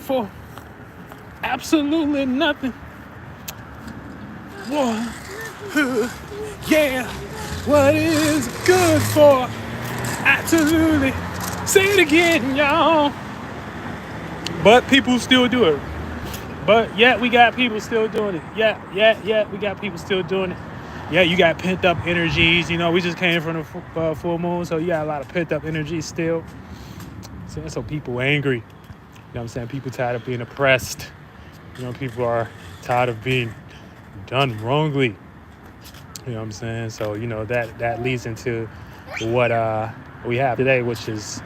for absolutely nothing. War, yeah, what is good for absolutely. Say it again, y'all. But people still do it. But yeah, we got people still doing it. Yeah, we got people still doing it. Yeah, you got pent up energies. You know, we just came from the full moon, so you got a lot of pent up energy still. So people angry. You know what I'm saying? People tired of being oppressed. You know, people are tired of being done wrongly. You know what I'm saying? So, you know, that leads into what we have today, which is,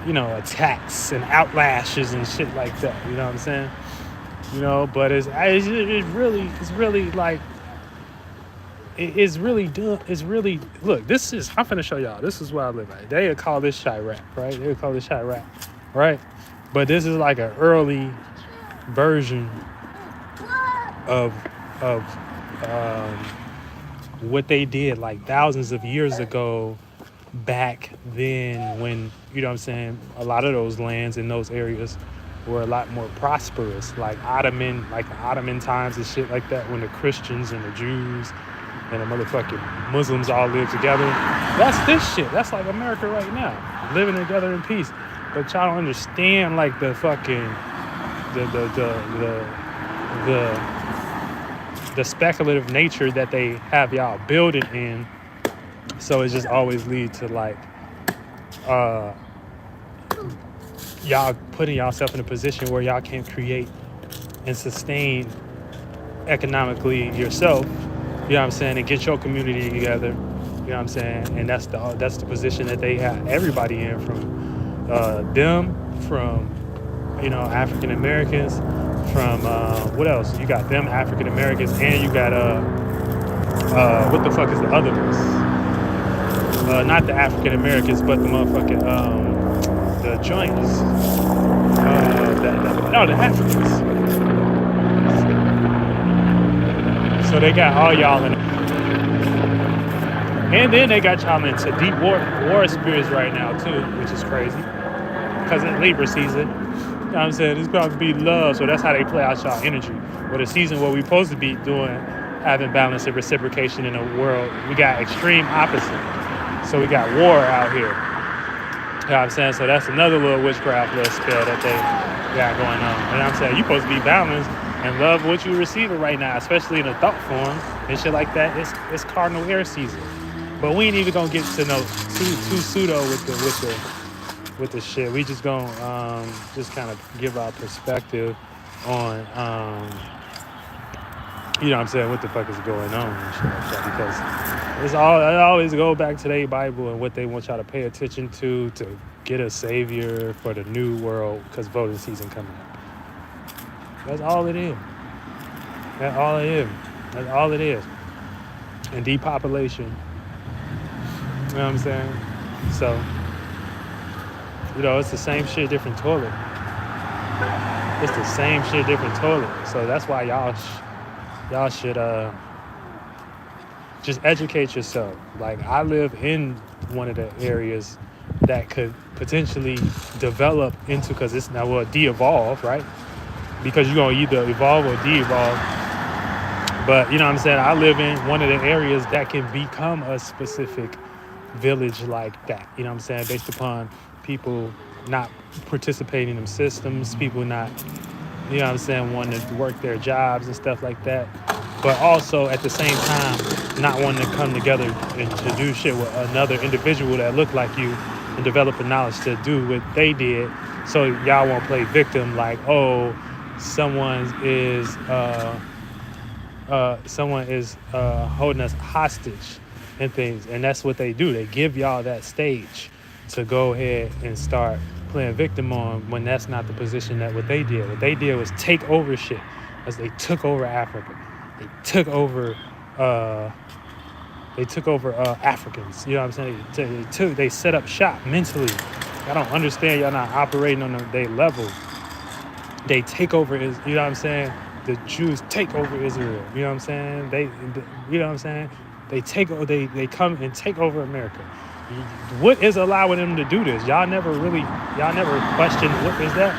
you know, attacks and outlashes and shit like that. You know what I'm saying? You know, but it's really like, it's really done. It's really, look, I'm finna show y'all. This is where I live at. They would call this Chirac, right? They would call this Chirac, right? But this is like an early version of what they did like thousands of years ago back then when, you know what I'm saying, a lot of those lands in those areas were a lot more prosperous, like Ottoman times and shit like that, when the Christians and the Jews and the motherfucking Muslims all live together. That's this shit. That's like America right now, living together in peace. But y'all don't understand like the fucking the speculative nature that they have y'all building in. So it just always lead to like y'all putting yourself in a position where y'all can't create and sustain economically yourself, you know what I'm saying, and get your community together, you know what I'm saying, and that's the position that they have everybody in, from you know, African Americans, from what else? You got them African Americans, and you got what the fuck is the other ones? Not the African Americans, but the motherfucking the joints. The Africans. So they got all y'all in. And then they got y'all into deep war spirits right now too, which is crazy. Because it's Libra season. You know what I'm saying? It's about to be love, so that's how they play out y'all energy. But a season where we supposed to be doing, having balance and reciprocation in the world, we got extreme opposite. So we got war out here. You know what I'm saying? So that's another little witchcraft little spell that they got going on. You know what I'm saying? You supposed to be balanced and love what you're receiving right now, especially in a thought form and shit like that. It's cardinal air season. But we ain't even gonna get to no too pseudo with the shit. We just gonna just kind of give our perspective on you know what I'm saying, what the fuck is going on and shit like that, because I always go back to their Bible and what they want y'all to pay attention to get a savior for the new world, because voting season coming up. That's all it is. That's all it is. That's all it is. And depopulation. You know what I'm saying? So, you know, it's the same shit, different toilet. It's the same shit, different toilet. So that's why y'all should just educate yourself. Like, I live in one of the areas that could potentially develop into, because it's now, well, de-evolve, right? Because you're going to either evolve or de-evolve. But, you know what I'm saying, I live in one of the areas that can become a specific village like that. You know what I'm saying? Based upon people not participating in them systems, people not, you know what I'm saying, wanting to work their jobs and stuff like that. But also at the same time, not wanting to come together and to do shit with another individual that look like you and develop the knowledge to do what they did. So y'all won't play victim, like, oh, someone is holding us hostage and things. And that's what they do. They give y'all that stage to go ahead and start playing victim on, when that's not the position that what they did. What they did was take over shit, as they took over Africa. They took over Africans. You know what I'm saying? They set up shop mentally. I don't understand y'all not operating on their level. They take over, you know what I'm saying? The Jews take over Israel. You know what I'm saying? You know what I'm saying? They come and take over America. What is allowing them to do this? Y'all never questioned what is that?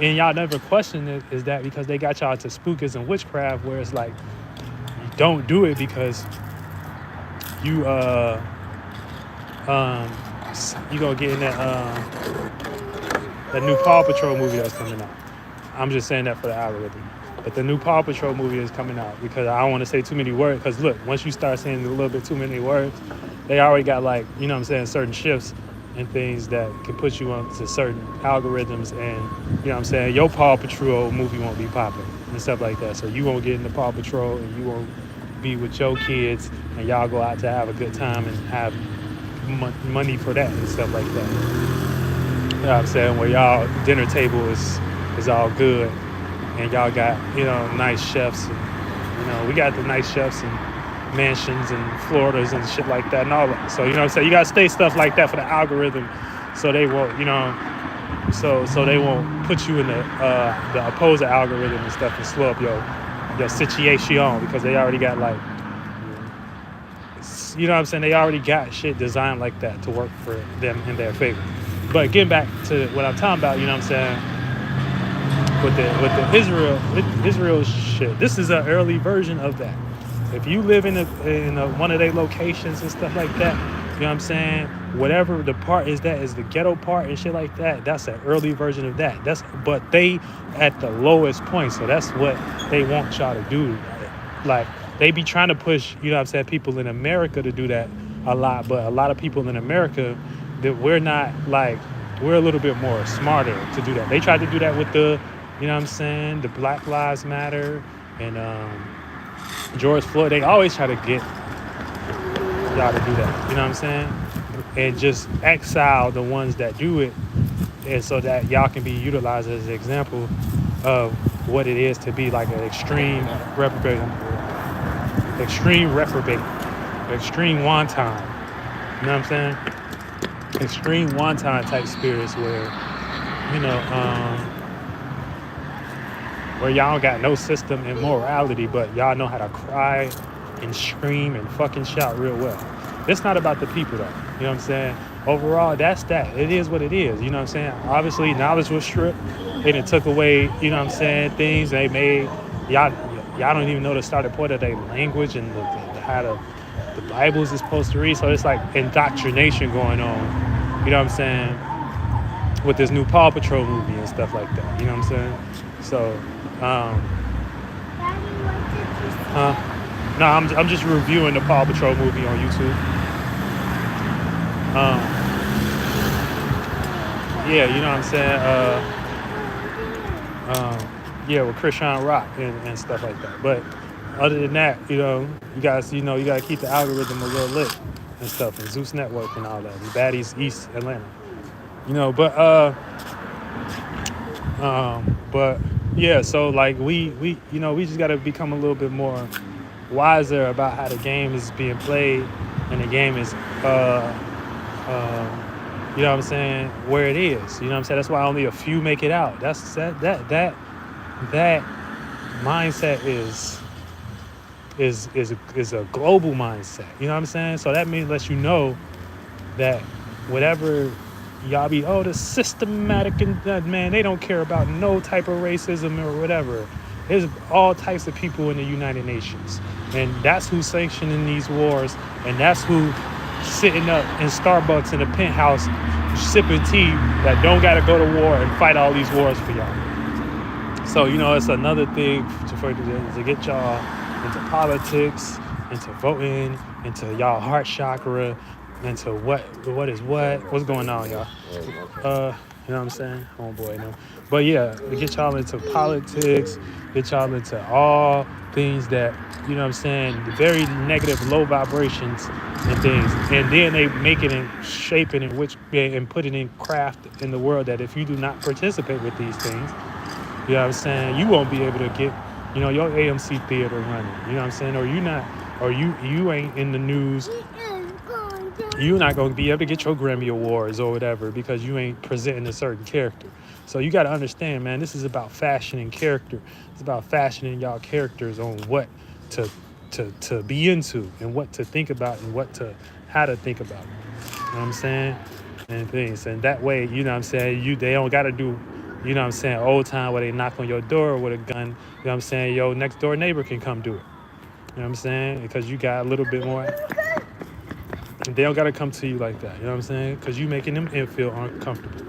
and y'all never question it, is that because they got y'all to spookers and witchcraft, where it's like you don't do it because you um you gonna get in that new Paw Patrol movie that's coming out. I'm just saying that for the algorithm. But the new Paw Patrol movie is coming out, because I don't want to say too many words. Because look, once you start saying a little bit too many words, they already got, like, you know what I'm saying, certain shifts and things that can put you onto certain algorithms. And, you know what I'm saying, your Paw Patrol movie won't be popping and stuff like that. So you won't get into Paw Patrol, and you won't be with your kids, and y'all go out to have a good time and have money for that and stuff like that. You know what I'm saying? Where y'all dinner table is all good, and y'all got, you know, nice chefs, and, you know, we got the nice chefs and mansions and Floridas and shit like that and all that. So, you know what I'm saying, you gotta stay stuff like that for the algorithm, so they won't, you know, so they won't put you in the opposing algorithm and stuff and slow up your situation, because they already got, like, you know what I'm saying, they already got shit designed like that to work for them in their favor. But getting back to what I'm talking about, you know what I'm saying, with the Israel shit, this is an early version of that. If you live in one of their locations and stuff like that, you know what I'm saying, whatever the part is, that is the ghetto part and shit like that, that's an early version of that. But they at the lowest point, so that's what they want y'all to do. Like, they be trying to push, you know what I'm saying, people in America to do that a lot, but a lot of people in America, that we're not, like, we're a little bit more smarter to do that. They tried to do that with the, you know what I'm saying, the Black Lives Matter and George Floyd. They always try to get y'all to do that, you know what I'm saying, and just exile the ones that do it, and so that y'all can be utilized as an example of what it is to be like an extreme reprobate, extreme wonton, you know what I'm saying, extreme wonton type spirits, where, you know, where y'all got no system and morality, but y'all know how to cry and scream and fucking shout real well. It's not about the people, though, you know what I'm saying. Overall, that's that. It is what it is, you know what I'm saying. Obviously, knowledge was stripped, and it took away, you know what I'm saying, things they made. Y'all don't even know the starting point of their language and how the Bibles is supposed to read. So it's like indoctrination going on, you know what I'm saying, with this new Paw Patrol movie and stuff like that, you know what I'm saying. So, no, I'm just reviewing the Paw Patrol movie on YouTube. Yeah, you know what I'm saying. Yeah, with Christian Rock and stuff like that. But other than that, you know, you guys, you know, you gotta keep the algorithm a little lit and stuff, and Zeus Network and all that, and Baddies East Atlanta, you know. But yeah, so like we you know, we just gotta become a little bit more wiser about how the game is being played, and the game is you know what I'm saying, where it is, you know what I'm saying. That's why only a few make it out. That's that mindset is a global mindset, you know what I'm saying. So that means, lets you know that whatever y'all be, the systematic, and man, they don't care about no type of racism or whatever. There's all types of people in the United Nations, and that's who's sanctioning these wars, and that's who sitting up in Starbucks in a penthouse sipping tea, that don't gotta go to war and fight all these wars for y'all. So, you know, it's another thing to get y'all into politics, into voting, into y'all heart chakra, into what's going on, y'all. You know what I'm saying? Oh boy, no. But yeah, get y'all into politics, get y'all into all things that, you know what I'm saying, very negative, low vibrations and things. And then they make it and shape it and put it in craft in the world, that if you do not participate with these things, you know what I'm saying, you won't be able to get, you know, your AMC theater running, you know what I'm saying, or you ain't in the news. You're not going to be able to get your Grammy Awards or whatever, because you ain't presenting a certain character. So you got to understand, man, this is about fashioning character. It's about fashioning y'all characters on what to be into, and what to think about, and how to think about it. You know what I'm saying? And things. And that way, you know what I'm saying, they don't got to do you know what I'm saying, old time where they knock on your door with a gun, you know what I'm saying, your next door neighbor can come do it. You know what I'm saying? Because you got a little bit more. And they don't got to come to you like that. You know what I'm saying? Because you making them feel uncomfortable.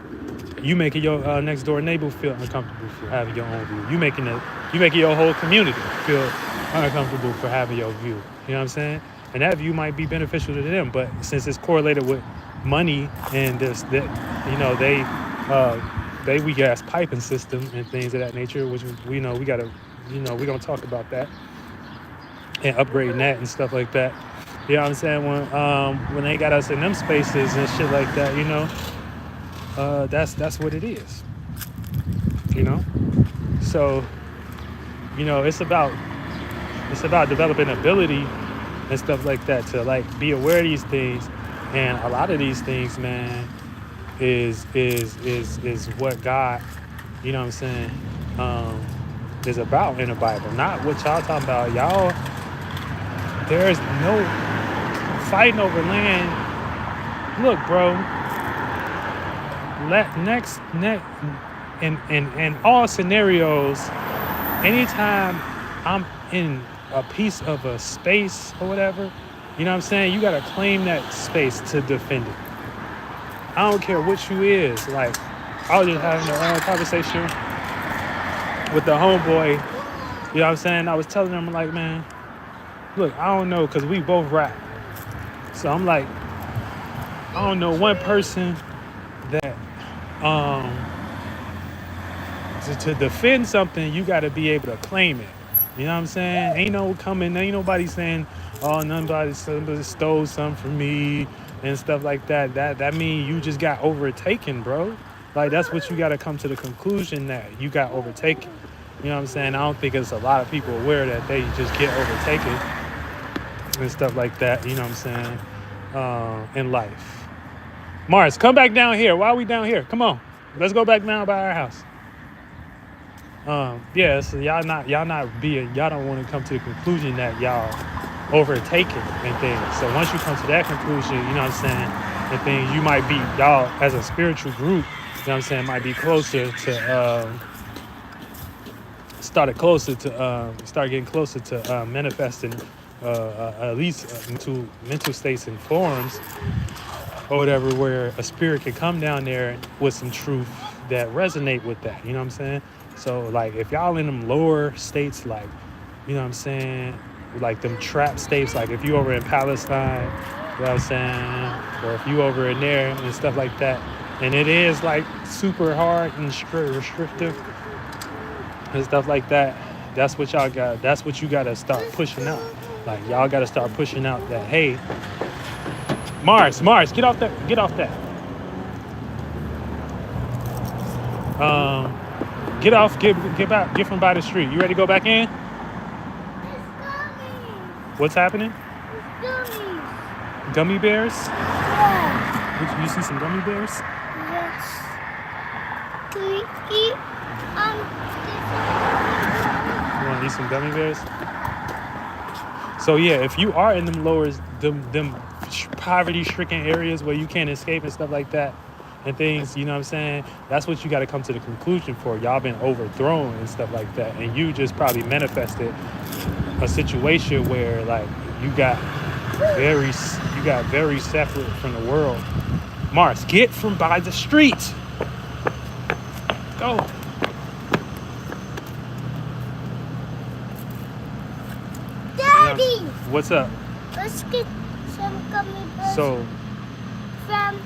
You making your next door neighbor feel uncomfortable for having your own view. You making your whole community feel uncomfortable for having your view. You know what I'm saying? And that view might be beneficial to them, but since it's correlated with money and this, that, you know, they weak ass piping system and things of that nature, which we know we gotta, you know, we gonna talk about that and upgrading that and stuff like that. You know what I'm saying? When they got us in them spaces and shit like that, you know, that's what it is. You know, so you know it's about developing ability and stuff like that to like be aware of these things, and a lot of these things, man, is what God, you know what I'm saying, is about in the Bible. Not what y'all talking about. Y'all, there's no fighting over land. Look, bro. Next, in all scenarios, anytime I'm in a piece of a space or whatever, you know what I'm saying, you gotta claim that space to defend it. I don't care what you is. Like, I was just having a conversation with the homeboy, you know what I'm saying? I was telling him, like, man, look, I don't know, because we both rap. So I'm like, I don't know one person that to defend something, you got to be able to claim it. You know what I'm saying? Ain't nobody saying, oh, somebody stole something from me and stuff like that. That mean you just got overtaken, bro. Like, that's what you got to come to the conclusion, that you got overtaken. You know what I'm saying? I don't think it's a lot of people aware that they just get overtaken and stuff like that. You know what I'm saying? In life. Mars, come back down here. Why are we down here? Come on. Let's go back down by our house. Yeah, so y'all don't want to come to the conclusion that y'all overtaken and things. So once you come to that conclusion, you know what I'm saying, and things, you might be, y'all as a spiritual group, you know what I'm saying, might be closer to start getting closer to manifesting at least mental states and forms or whatever, where a spirit can come down there with some truth that resonate with that. You know what I'm saying? So like, if y'all in them lower states, like, you know what I'm saying, like them trap states, like if you over in Palestine, you know what I'm saying, or if you over in there and stuff like that, and it is like super hard and restrictive and stuff like that, that's what you gotta start pushing out. Like, y'all gotta start pushing out that, hey, Mars, get off that. Get off, get back, get from by the street. You ready to go back in? What's happening? Gummy bears? Yeah. You see some gummy bears? Yes. Can we eat? You want to eat some gummy bears? So yeah, if you are in them poverty-stricken areas where you can't escape and stuff like that and things, you know what I'm saying, that's what you got to come to the conclusion for. Y'all been overthrown and stuff like that, and you just probably manifested a situation where, like, you got very separate from the world. Mars, get from by the street. Go. Daddy! You know, what's up? Let's get some gummy bears So, from...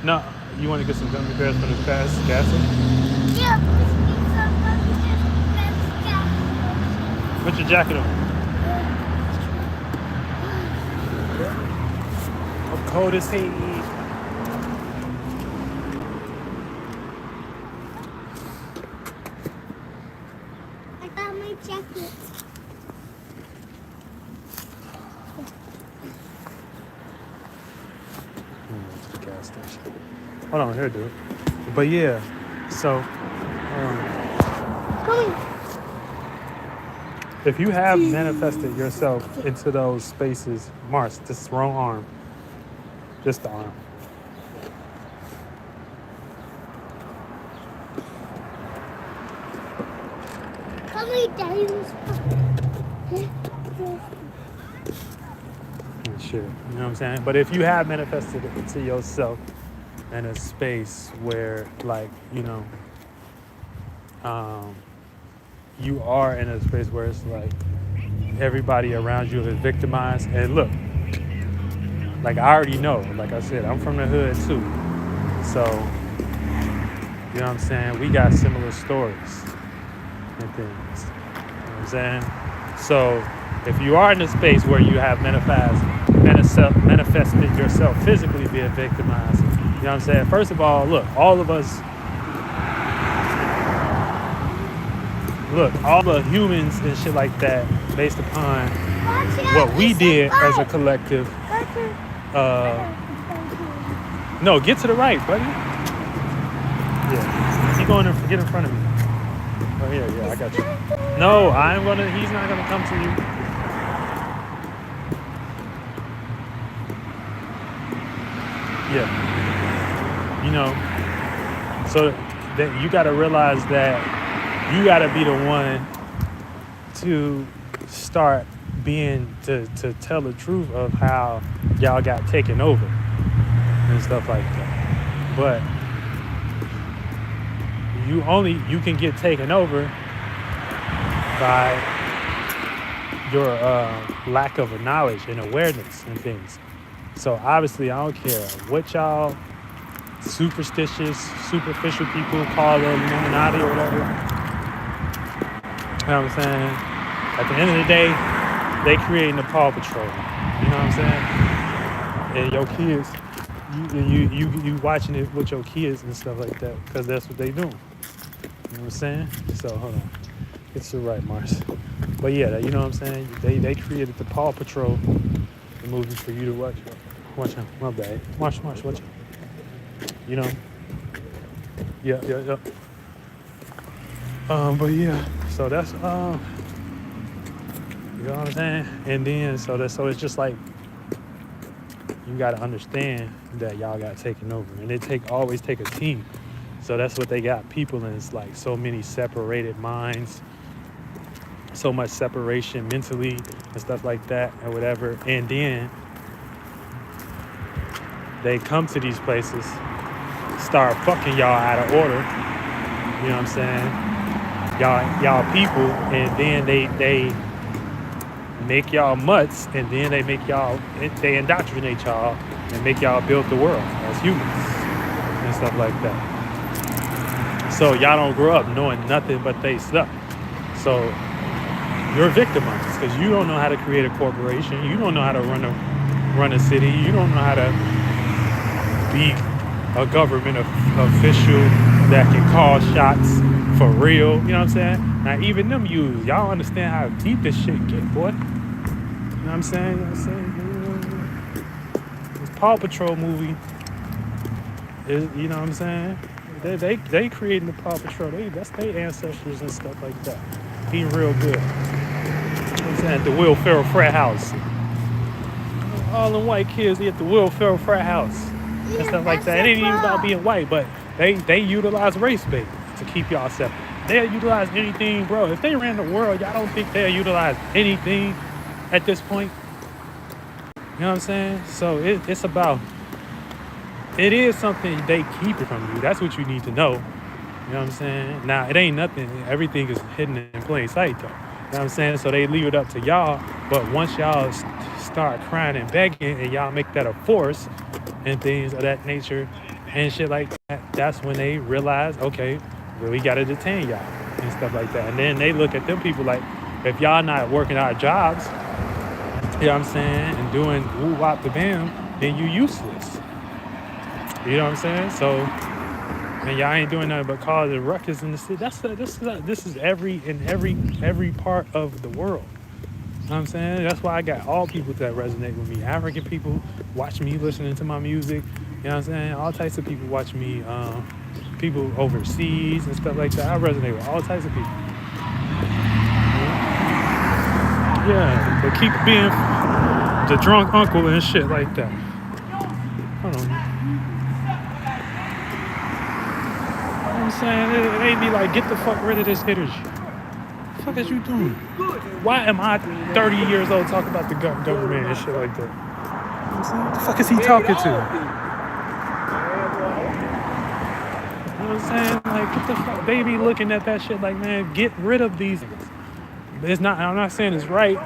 no, you want to get some gummy bears from the gas station? Yeah, let's get some gummy bears from the gas station. Put your jacket on. I'm cold as hell. I got my jacket. To the gas station. Hold on, here, dude. But yeah, so if you have manifested yourself into those spaces, Mars, this is wrong arm. Just the arm. only daddy was and shit. You know what I'm saying? But if you have manifested it to yourself in a space where, like, you are in a space where it's like everybody around you is victimized. And look, like I already know, like I said, I'm from the hood too. So, you know what I'm saying? We got similar stories and things. You know what I'm saying? So, if you are in a space where you have manifested yourself physically being victimized, you know what I'm saying? First of all, look, all the humans and shit like that, based upon what we did as a collective. No, get to the right, buddy. Yeah, you going to get in front of me. Oh yeah, I got you. No, he's not gonna come to you. Yeah, so that you got to realize that you got to be the one to start to tell the truth of how y'all got taken over and stuff like that. But you can get taken over by your lack of knowledge and awareness and things. So obviously, I don't care what y'all superficial people call the Illuminati or whatever. You know what I'm saying? At the end of the day, they creating the Paw Patrol. You know what I'm saying? And your kids, you watching it with your kids and stuff like that, because that's what they do. You know what I'm saying? So hold on, it's the right, Mars. But yeah, you know what I'm saying? They created the Paw Patrol, the movie, for you to watch. Watch him, my bad. Watch him. You know? Yeah. But yeah, so that's you know what I'm saying? And then so it's just like you gotta understand that y'all got taken over. And always take a team. So that's what they got people in. It's like so many separated minds, so much separation mentally and stuff like that and whatever. And then they come to these places, start fucking y'all out of order. You know what I'm saying? Y'all people, and then they make y'all mutts, and then they indoctrinate y'all and make y'all build the world as humans and stuff like that. So y'all don't grow up knowing nothing but they stuff. So you're victimized because you don't know how to create a corporation. You don't know how to run a city. You don't know how to be a government official that can call shots for real. You know what I'm saying? Now even them y'all understand how deep this shit get, boy. You know what I'm saying? This Paw Patrol movie is, you know what I'm saying? They creating the Paw Patrol. That's their ancestors and stuff like that. Being real good. You know what I'm saying? At the Will Ferrell frat house. All them white kids at the Will Ferrell frat house. And stuff like that. It ain't even about being white, but they utilize race bait to keep y'all separate. They'll utilize anything, bro. If they ran the world, y'all don't think they'll utilize anything at this point? You know what I'm saying? So it's about, it is something they keep it from you. That's what you need to know. You know what I'm saying? Now, it ain't nothing. Everything is hidden in plain sight, though. You know what I'm saying? So they leave it up to y'all. But once y'all start crying and begging and y'all make that a force and things of that nature and shit like that, that's when they realize, okay, well, we got to detain y'all and stuff like that. And then they look at them people like, if y'all not working our jobs, you know what I'm saying, and doing woo-wop the bam, then you useless. You know what I'm saying? So, and y'all ain't doing nothing but causing ruckus in the city. This is every part of the world. You know what I'm saying? That's why I got all people that resonate with me. African people watch me listening to my music. You know what I'm saying? All types of people watch me. People overseas and stuff like that. I resonate with all types of people. Yeah, they keep being the drunk uncle and shit like that. Hold on. You know what I'm saying? They be like, get the fuck rid of this energy. What the fuck is you doing? Why am I 30 years old talking about the government and shit like that? You know what I'm saying? What the fuck is he talking to? You know what I'm saying? Like, what the fuck? They be looking at that shit like, man, get rid of these niggas. It's not, I'm not saying it's right.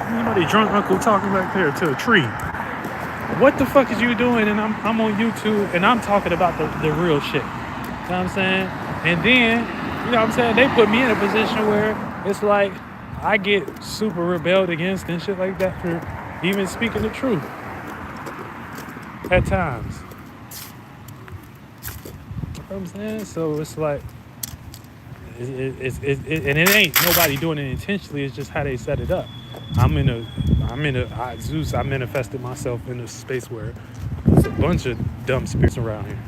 Somebody drunk uncle talking back there to a tree. What the fuck is you doing? And I'm on YouTube and I'm talking about the real shit. You know what I'm saying? And then, you know what I'm saying, they put me in a position where it's like I get super rebelled against and shit like that for even speaking the truth at times. You know what I'm saying? So it's like, and it ain't nobody doing it intentionally. It's just how they set it up. I manifested myself in a space where there's a bunch of dumb spirits around here.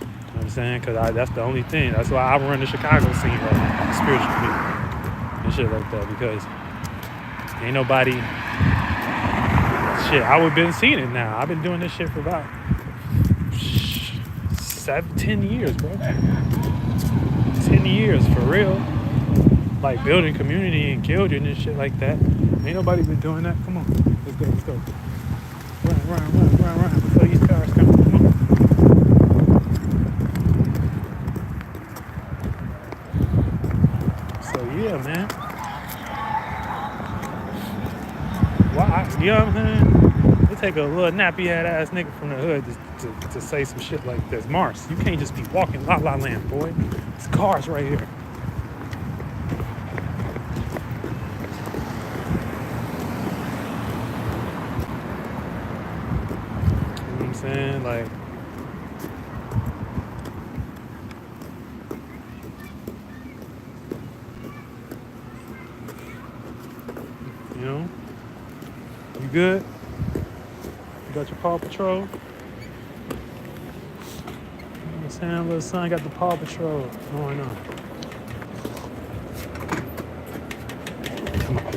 You know what I'm saying? Because that's the only thing. That's why I run the Chicago scene right now, the spiritual community and shit like that. Because ain't nobody, shit, I would have been seeing it now. I've been doing this shit for about 10 years, bro. 10 years, for real. Like building community and children and shit like that. Ain't nobody been doing that. Come on. Let's go. Run before these cars come. Come on. So yeah, man. Why? You know what I'm saying? It take a little nappy head ass nigga from the hood to say some shit like this. Mars, you can't just be walking la la land, boy. There's cars right here. Saying like, you know, you good? You got your Paw Patrol? You know what I'm saying? Little son got the Paw Patrol going on. Come on.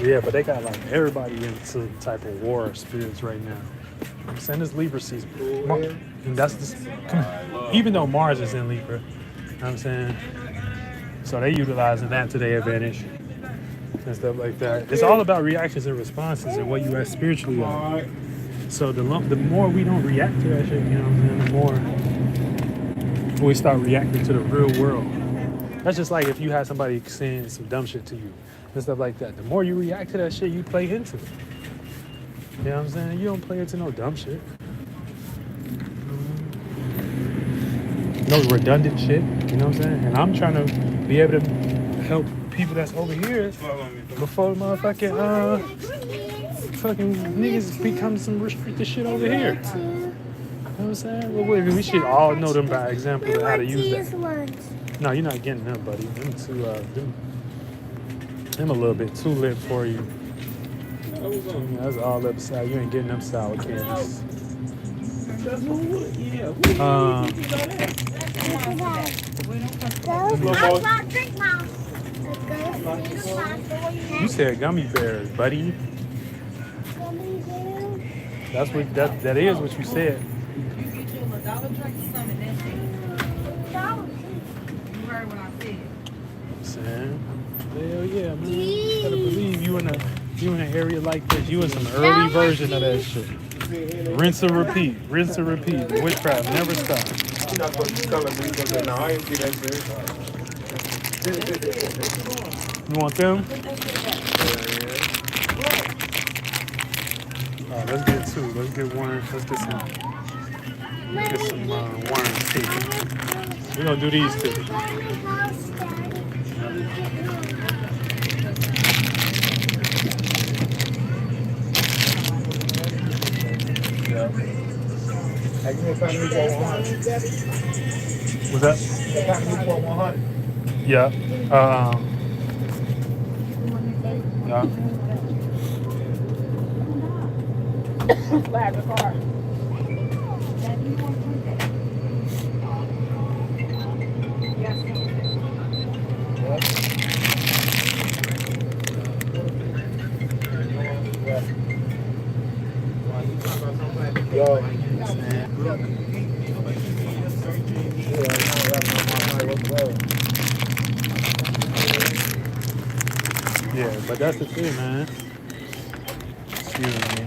Yeah, but they got like everybody into some type of war spirits right now. I'm saying this Libra season. And that's just, even though Mars is in Libra, you know what I'm saying? So they utilizing that to their advantage and stuff like that. It's all about reactions and responses and what you act spiritually are. So the more we don't react to that shit, you know what I'm saying, the more we start reacting to the real world. That's just like if you had somebody saying some dumb shit to you and stuff like that. The more you react to that shit, you play into it. You know what I'm saying? You don't play into no dumb shit. No redundant shit. You know what I'm saying? And I'm trying to be able to help people that's over here before motherfucking fucking niggas become some restricted shit over here. You know what I'm saying? Well, we should all know them by example of how to use that. No, you're not getting them, buddy. Them a little bit too lit for you. That's all upside. You ain't getting them sour candies. You said gummy bears, buddy. That's what that is what you said. You get you a dollar drink or something, that's it. You heard what I said. Saying, hell yeah, man. You gotta believe you in an area like this. You in some early version of that shit. Rinse and repeat. Witchcraft never stops. You're not supposed to be telling me because now I ain't see that shit. You want them? Alright, let's get two. Let's get one. Let's get some wine and tea. We're gonna do these two. Yeah. What's that? Yeah. Yeah. Flag the car. Yeah, but that's the thing, man. Excuse me.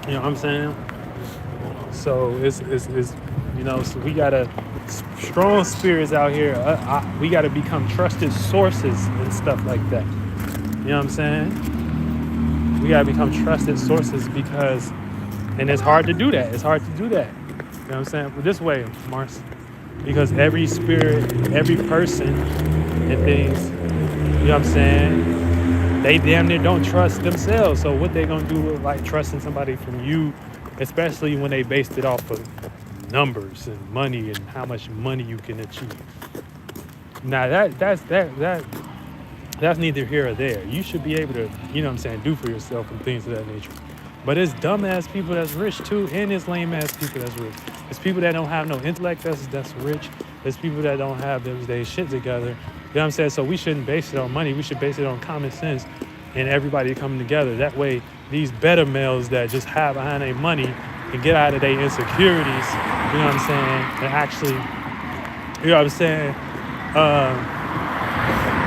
You know what I'm saying? So it's so we gotta strong spirits out here. We gotta become trusted sources and stuff like that. You know what I'm saying? We gotta become trusted sources because, and it's hard to do that. It's hard to do that. You know what I'm saying? But this way, Mars, because every spirit, every person, and things. You know what I'm saying? They damn near don't trust themselves. So what they gonna do with like trusting somebody from you, especially when they based it off of numbers and money and how much money you can achieve. Now that's neither here or there. You should be able to, you know what I'm saying, do for yourself and things of that nature. But it's dumbass people that's rich too, and it's lame ass people that's rich. It's people that don't have no intellect that's rich. It's people that don't have their shit together. You know what I'm saying? So we shouldn't base it on money. We should base it on common sense and everybody coming together. That way, these better males that just have behind their money can get out of their insecurities. You know what I'm saying? And actually, you know what I'm saying?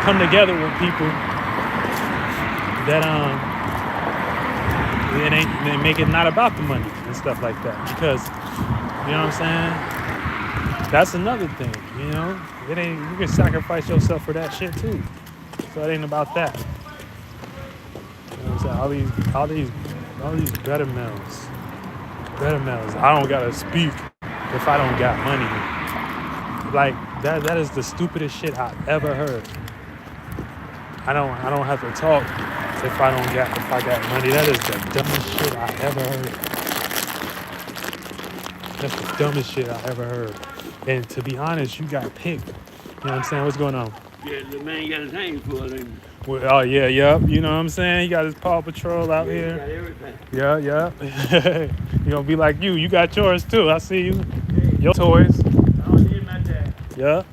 Come together with people that they make it not about the money and stuff like that. Because you know what I'm saying? That's another thing. You know, it ain't, you can sacrifice yourself for that shit too. So it ain't about that. You know what I'm saying? All these better males. I don't gotta speak if I don't got money. Like that is the stupidest shit I've ever heard. I don't have to talk if I got money. That is the dumbest shit I ever heard. That's the dumbest shit I ever heard. And to be honest, you got picked. You know what I'm saying? What's going on? Yeah, the man got his hands full. Well, oh yeah, yep. You know what I'm saying? He got his Paw Patrol out He got here. everything. Yeah. You gonna be like you. You got yours too. I see you. Your toys. I don't need my dad. Yeah.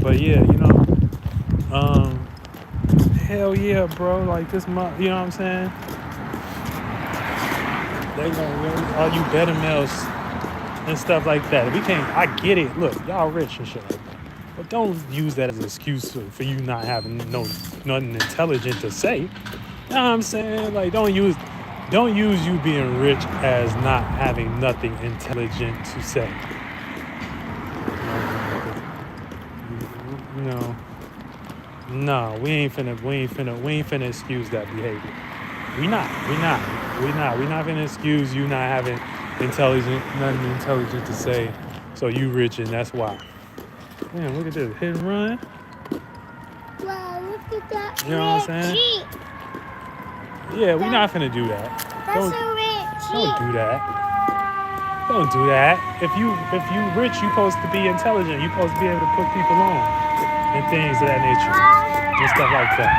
But yeah, you know. Hell yeah, bro. Like this month, you know what I'm saying? They gonna all you better males and stuff like that. We can't. I get it. Look, y'all rich and shit like that. But don't use that as an excuse for you not having nothing intelligent to say. You know what I'm saying? Like don't use you being rich as not having nothing intelligent to say. You know. No, we ain't finna excuse that behavior. We not finna excuse you not having nothing intelligent to say. So you rich and that's why. Man, look at this. Hit and run. Wow, look at that. You know what I'm saying? Jeep. Yeah, we not finna do that. That's a red Don't Jeep. do that. Don't do that. If you rich, you supposed to be intelligent. You supposed to be able to put people on and things of that nature and stuff like that.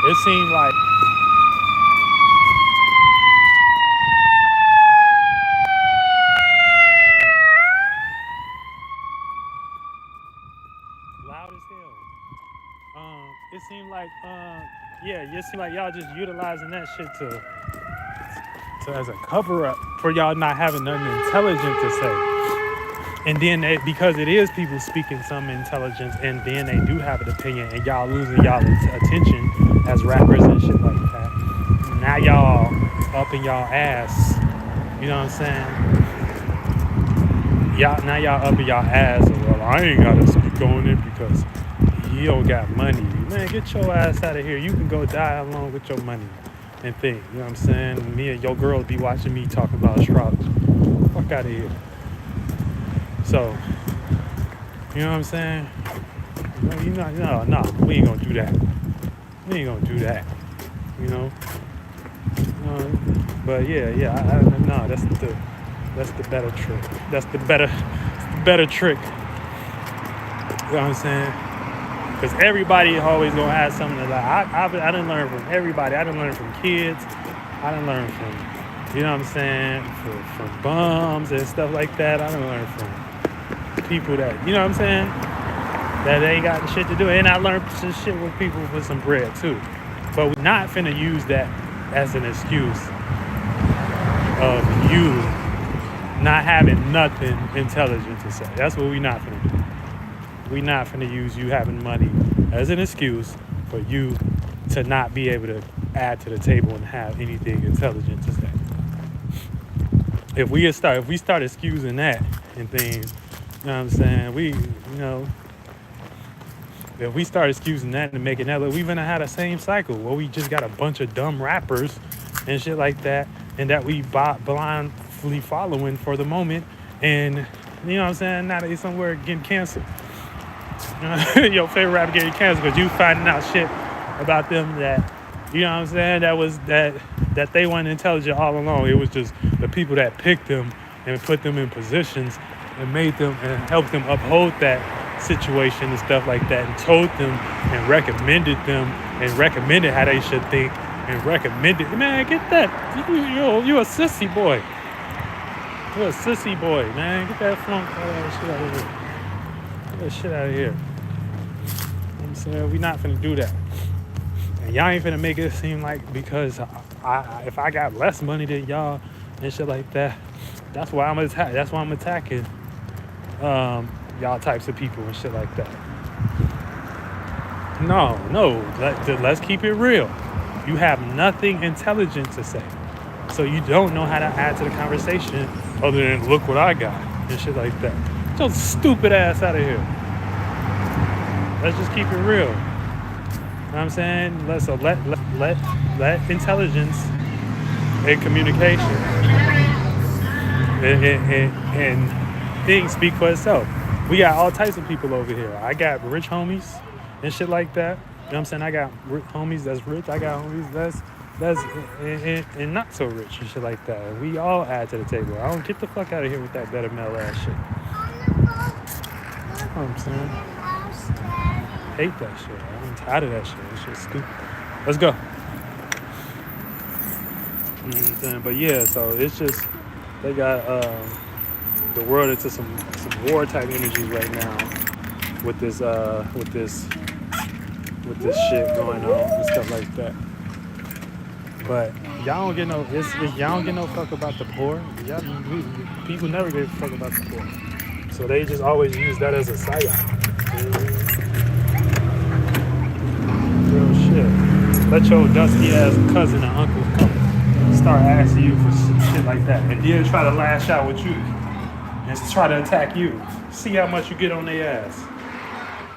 It seemed like loud as hell. It seemed like it seemed like y'all just utilizing that shit to as a cover up for y'all not having nothing intelligent to say. And then because it is people speaking some intelligence and then they do have an opinion and y'all losing y'all attention as rappers and shit like that. Now y'all up in y'all ass. You know what I'm saying? Y'all up in y'all ass. Well, I ain't gotta speak on it because you don't got money. Man, get your ass out of here. You can go die along with your money and things. You know what I'm saying? Me and your girl be watching me talk about astrology. Fuck out of here. So, you know what I'm saying? No, we ain't gonna do that. We ain't gonna do that. You know? But yeah, no, that's the better trick. That's the better trick. You know what I'm saying? Because everybody always gonna have something to like. I done learn from everybody. I done learn from kids. I done learn from, you know what I'm saying, from bums and stuff like that. I done learn from people that, you know what I'm saying, that they got the shit to do. And I learned some shit with people with some bread too. But we're not finna use that as an excuse of you not having nothing intelligent to say. That's what we not finna do. We not finna use you having money as an excuse for you to not be able to add to the table and have anything intelligent to say. If we start excusing that and things, you know what I'm saying? If we start excusing that and making that, we're gonna have the same cycle where we just got a bunch of dumb rappers and shit like that, and that we blindly following for the moment, and you know what I'm saying? Now they somewhere getting canceled. Your favorite rapper getting canceled because you finding out shit about them that, you know what I'm saying, that they weren't intelligent all along. It was just the people that picked them and put them in positions and made them and helped them uphold that situation and stuff like that, and told them and recommended them and recommended how they should think and recommended, man, get that, you a sissy boy. You're a sissy boy, man. Get that funk shit out of here. Get that shit out of here. You know what I'm saying? We not finna do that. And y'all ain't finna make it seem like because if I got less money than y'all and shit like that, that's why I'm attacking y'all types of people and shit like that. No, let's keep it real. You have nothing intelligent to say. So you don't know how to add to the conversation other than look what I got and shit like that. Get your stupid ass out of here. Let's just keep it real. You know what I'm saying? Let intelligence and communication and things speak for itself. We got all types of people over here. I got rich homies and shit like that. You know what I'm saying? I got homies that's rich. I got homies that's and not so rich and shit like that. And we all add to the table. I don't get the fuck out of here with that better male ass shit. You know what I'm saying? Hate that shit. I'm tired of that shit. That shit's stupid. Let's go. You know what I'm saying? But yeah, so it's just they got the world into some war type energies right now with this shit going on and stuff like that. But y'all don't get no y'all don't get no fuck about the poor. People never give a fuck about the poor. So they just always use that as a psyop. Real shit. Let your dusty ass cousin and uncle come start asking you for some shit like that. And then try to lash out with you. And try to attack you. See how much you get on their ass.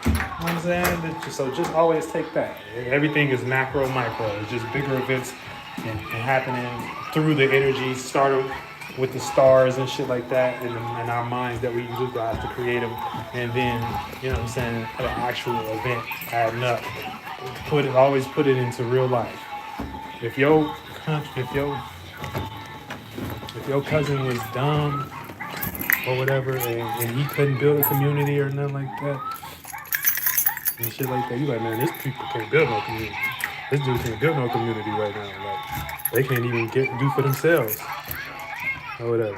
You know what I'm saying? So just always take that. Everything is macro, micro. It's just bigger events and happening through the energy, starting with the stars and shit like that in our minds that we utilize to create them. And then, you know what I'm saying, an actual event adding up. Always put it into real life. If your cousin was dumb or whatever and he couldn't build a community or nothing like that and shit like that, you like, man, this people can't build no community. This dude can't build no community right now. Like, they can't even do for themselves or whatever.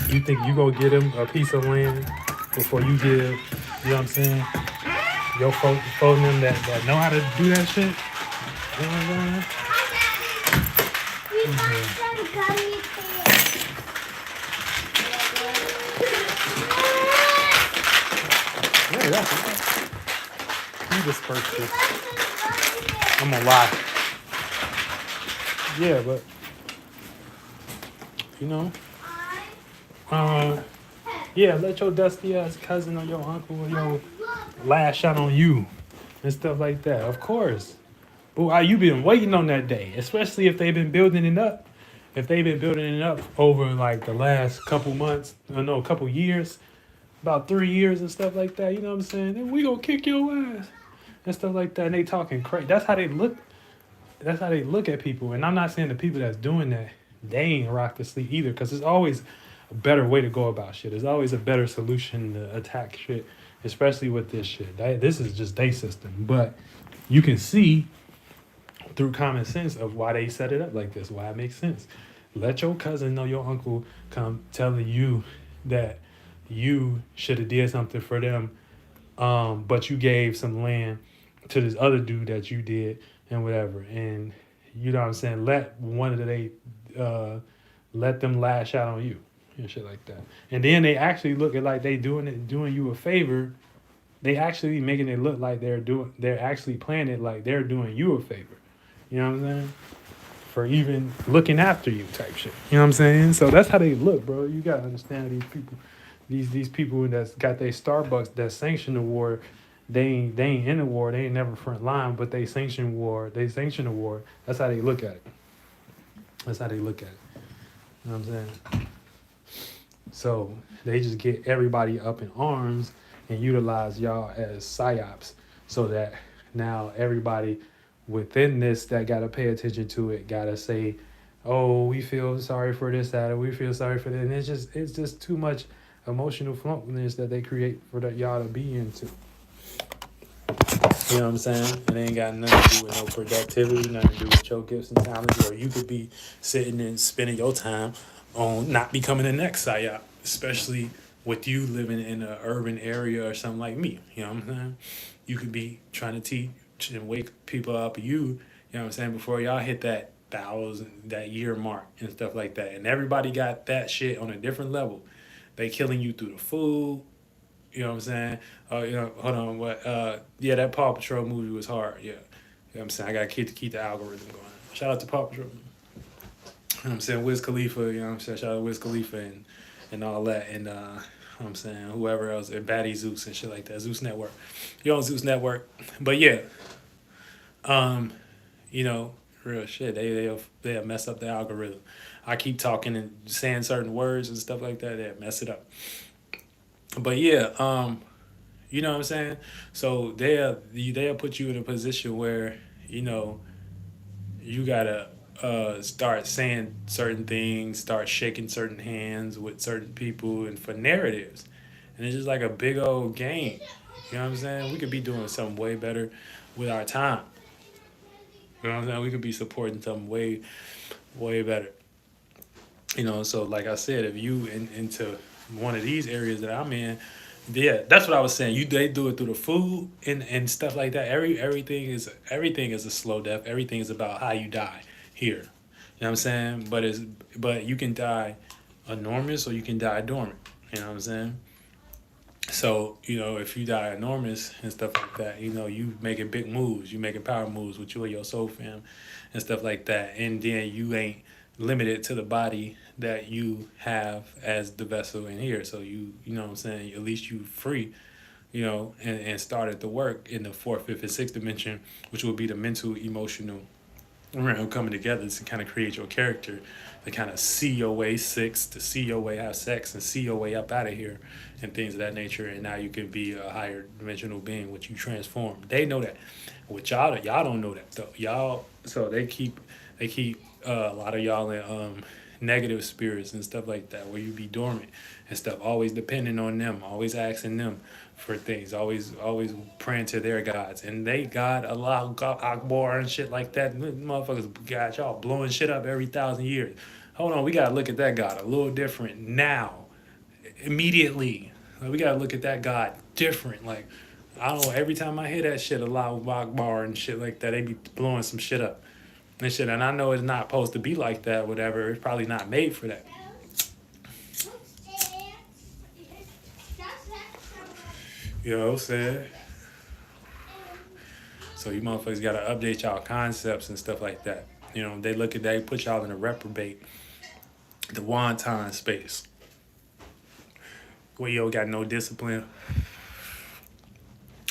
You think you gonna get him a piece of land before you give, you know what I'm saying, your folk them that know how to do that shit? You know what I'm saying? Yeah, that's it. You disperse this. I'm gonna lie. Yeah, but you know, yeah, let your dusty ass cousin or your uncle or your lash out on you and stuff like that. Of course. But you been waiting on that day, especially if they've been building it up. If they've been building it up over like the last couple months, couple years, about 3 years and stuff like that, you know what I'm saying? Then we gonna kick your ass and stuff like that. And they talking crazy. That's how they look. That's how they look at people. And I'm not saying the people that's doing that, they ain't rock to sleep either, because there's always a better way to go about shit. There's always a better solution to attack shit, especially with this shit. This is just their system. But you can see through common sense of why they set it up like this, why it makes sense. Let your cousin or your uncle come telling you that you should have did something for them, but you gave some land to this other dude that you did and whatever. And you know what I'm saying? Let them lash out on you. and shit like that. And then they actually look at like they doing you a favor. They actually making it look like they're actually playing it like they're doing you a favor. You know what I'm saying? For even looking after you type shit. You know what I'm saying? So that's how they look, bro. You gotta understand these people. These people that's got their Starbucks that sanction the war, they ain't in the war, they ain't never front line, but they sanction war, the war. That's how they look at it. That's how they look at it. You know what I'm saying? So they just get everybody up in arms and utilize y'all as psyops so that now everybody within this that gotta pay attention to it gotta say, oh, we feel sorry for this, that, or we feel sorry for that. And it's just too much emotional flunkness that they create for that y'all to be into. You know what I'm saying? It ain't got nothing to do with no productivity, nothing to do with your gifts and talents, or you could be sitting and spending your time on not becoming the next psyop, especially with you living in an urban area or something like me. You know what I'm saying? You could be trying to teach and wake people up, you know what I'm saying, before y'all hit that that year mark and stuff like that. And everybody got that shit on a different level. They killing you through the food. You know what I'm saying? You know, hold on, what? Yeah, that Paw Patrol movie was hard. Yeah, you know what I'm saying? I gotta keep the algorithm going. Shout out to Paw Patrol. You know what I'm saying? Wiz Khalifa. You know what I'm saying? Shout out to Wiz Khalifa and all that, and you know what I'm saying, whoever else, and Batty Zeus and shit like that. Zeus Network. You on Zeus Network? But yeah, you know, real shit. They'll mess up the algorithm. I keep talking and saying certain words and stuff like that. They'll mess it up. But yeah, you know what I'm saying? So they'll put you in a position where, you know, you gotta start saying certain things, start shaking certain hands with certain people and for narratives. And it's just like a big old game. You know what I'm saying? We could be doing something way better with our time. You know what I'm saying? We could be supporting something way, way better. You know, so like I said, if you into one of these areas that I'm in, yeah, that's what I was saying. They do it through the food and stuff like that. Everything is a slow death. Everything is about how you die here. You know what I'm saying? But you can die enormous or you can die dormant. You know what I'm saying? So, you know, if you die enormous and stuff like that, you know, you making big moves, you making power moves with you and your soul fam and stuff like that. And then you ain't limited to the body that you have as the vessel in here. So you know what I'm saying, at least you free, you know, and started to work in the fourth, fifth, and sixth dimension, which will be the mental, emotional realm coming together to kind of create your character, to kind of see your way six, to see your way have sex, and see your way up out of here, and things of that nature. And now you can be a higher dimensional being, which you transform. They know that. With y'all don't know that though. Y'all, so they keep a lot of y'all in negative spirits and stuff like that, where you be dormant and stuff, always depending on them, always asking them for things, always praying to their gods, and they God, Allah, God, Akbar, and shit like that. Motherfuckers got y'all blowing shit up every 1,000 years. Hold on, we gotta look at that God a little different now, immediately. Like, we gotta look at that God different. Like, I don't know. Every time I hear that shit, Allah Akbar and shit like that, they be blowing some shit up and shit. And I know it's not supposed to be like that, whatever. It's probably not made for that. You know what I'm saying? So you motherfuckers gotta update y'all concepts and stuff like that. You know, they put y'all in a reprobate, the wonton space, where you don't got no discipline,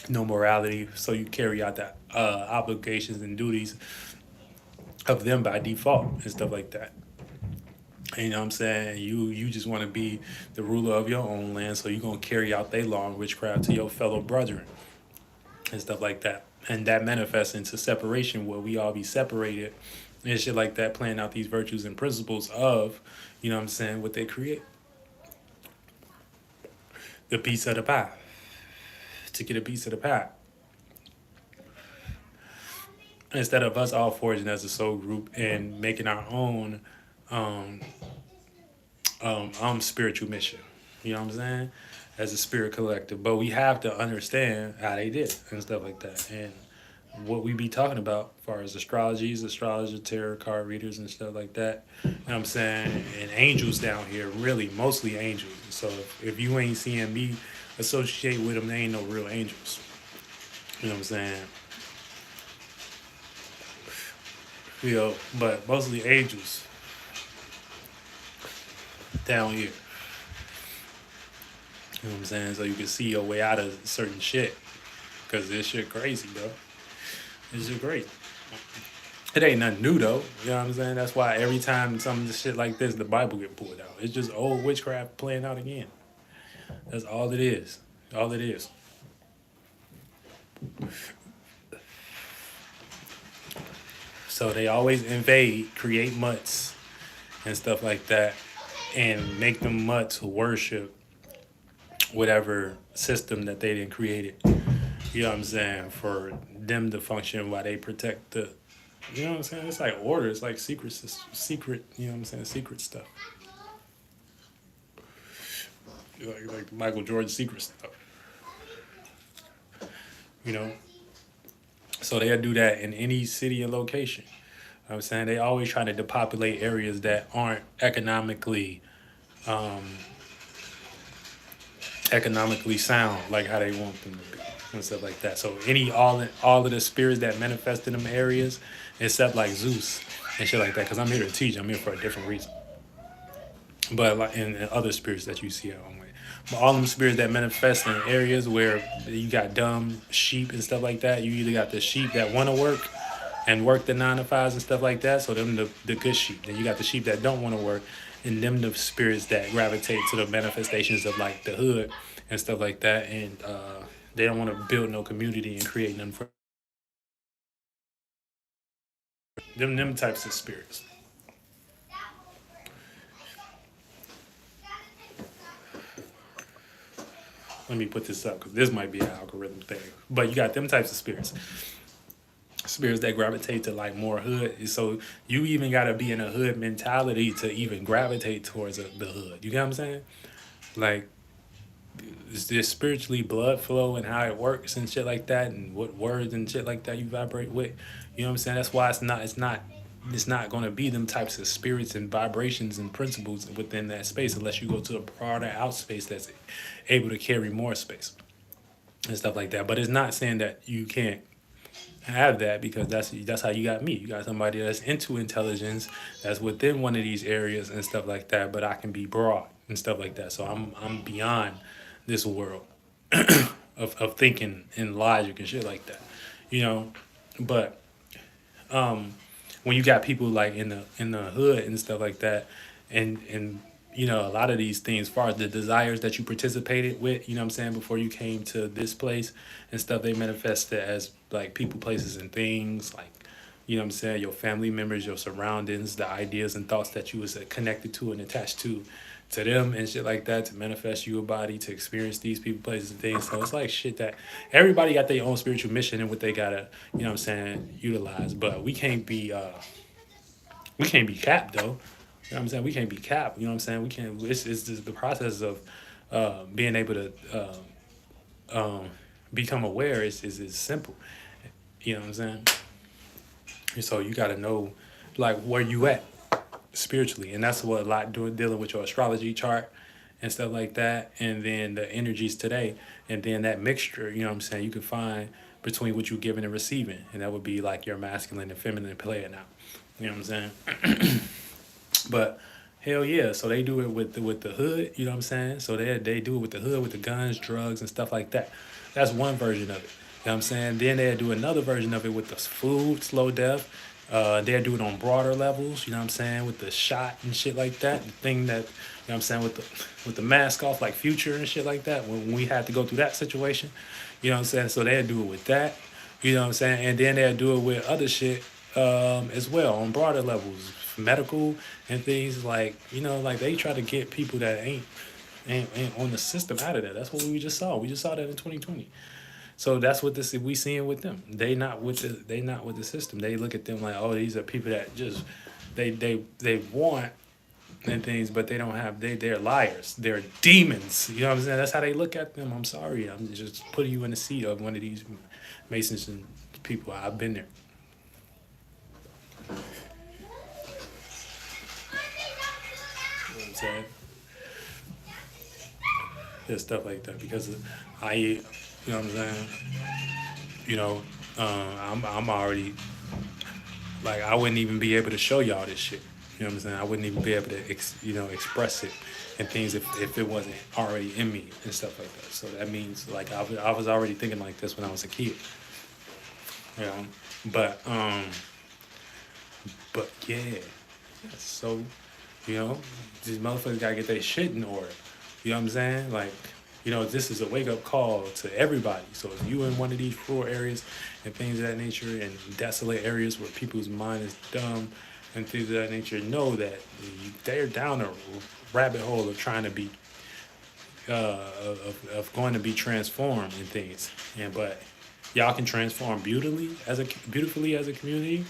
no morality, so you carry out the obligations and duties of them by default and stuff like that. You know what I'm saying? You just want to be the ruler of your own land, so you're going to carry out their law and witchcraft to your fellow brethren and stuff like that. And that manifests into separation, where we all be separated and shit like that, playing out these virtues and principles of, you know what I'm saying, what they create. The piece of the pie. To get a piece of the pie. Instead of us all forging as a soul group and making our own spiritual mission. You know what I'm saying? As a spirit collective. But we have to understand how they did and stuff like that. And what we be talking about as far as astrologer, tarot card readers and stuff like that. You know what I'm saying? And angels down here, really, mostly angels. So if you ain't seeing me associate with them, they ain't no real angels. You know what I'm saying? You know, but mostly angels down here. You know what I'm saying? So you can see your way out of certain shit. Because this shit crazy, bro. This shit crazy. It ain't nothing new, though. You know what I'm saying? That's why every time some of the shit like this, the Bible get pulled out. It's just old witchcraft playing out again. That's all it is. All it is. So they always invade, create mutts and stuff like that, and make them mutts worship whatever system that they didn't created. You know what I'm saying? For them to function while they protect the, you know what I'm saying? It's like order. It's like secret, you know what I'm saying? Secret stuff. Like Michael Jordan secret stuff. You know? So they'll do that in any city or location. You know what I'm saying? They always try to depopulate areas that aren't economically sound, like how they want them to be and stuff like that. So all of the spirits that manifest in them areas, except like Zeus and shit like that, because I'm here to teach. I'm here for a different reason. But like in other spirits that you see out, but all them spirits that manifest in areas where you got dumb sheep and stuff like that, you either got the sheep that want to work and work the 9 to 5s and stuff like that. So them the good sheep. Then you got the sheep that don't want to work, and them the spirits that gravitate to the manifestations of like the hood and stuff like that. And they don't want to build no community and create nothing for them types of spirits. Let me put this up because this might be an algorithm thing. But you got them types of spirits. Spirits that gravitate to like more hood. So you even got to be in a hood mentality to even gravitate towards the hood. You get what I'm saying? Like, there's spiritually blood flow and how it works and shit like that, and what words and shit like that you vibrate with. You know what I'm saying? That's why it's not going to be them types of spirits and vibrations and principles within that space unless you go to a broader out space that's able to carry more space and stuff like that. But it's not saying that you can't have that, because that's how you got me. You got somebody that's into intelligence, that's within one of these areas and stuff like that. But I can be broad and stuff like that. So I'm beyond this world of thinking and logic and shit like that, you know. But when you got people like in the hood and stuff like that, and you know, a lot of these things, as far as the desires that you participated with, you know what I'm saying, before you came to this place and stuff, they manifested as like people, places, and things, like, you know what I'm saying, your family members, your surroundings, the ideas and thoughts that you was connected to and attached to them and shit like that, to manifest you a body, to experience these people, places, and things. So it's like shit that everybody got their own spiritual mission and what they gotta, you know what I'm saying, utilize. But we can't be capped though. You know what I'm saying? We can't be capped. You know what I'm saying? We can't. It's just the process of being able to become aware is simple. You know what I'm saying? And so you got to know like where you at spiritually, and that's what a lot dealing with your astrology chart and stuff like that, and then the energies today, and then that mixture. You know what I'm saying? You can find between what you're giving and receiving, and that would be like your masculine and feminine playing out. You know what I'm saying? But hell yeah, so they do it with the hood, you know what I'm saying? So they do it with the hood, with the guns, drugs, and stuff like that. That's one version of it. You know what I'm saying? Then they'll do another version of it with the food, slow death. They'll do it on broader levels, you know what I'm saying, with the shot and shit like that. The thing that, you know what I'm saying, with the mask off, like Future and shit like that, when we had to go through that situation, you know what I'm saying? So they'll do it with that, you know what I'm saying? And then they'll do it with other shit as well on broader levels, medical and things, like, you know, like they try to get people that ain't on the system out of that. That's what we just saw. We just saw that in 2020. So that's what we seeing with them. They not with the system. They look at them like, oh, these are people that just they want and things, but they don't have, they're liars. They're demons. You know what I'm saying? That's how they look at them. I'm sorry. I'm just putting you in the seat of one of these Masons and people. I've been there. You know what I'm saying? There's stuff like that because you know what I'm saying? You know, I'm already, like, I wouldn't even be able to show y'all this shit. You know what I'm saying? I wouldn't even be able to, express it and things if it wasn't already in me and stuff like that. So that means, like, I was already thinking like this when I was a kid. You know? But yeah. So, you know, these motherfuckers gotta get their shit in order. You know what I'm saying? Like, you know, this is a wake-up call to everybody. So if you in one of these rural areas and things of that nature and desolate areas where people's mind is dumb and things of that nature, know that they're down a rabbit hole of trying to be, of going to be transformed and things. But y'all can transform beautifully as a community.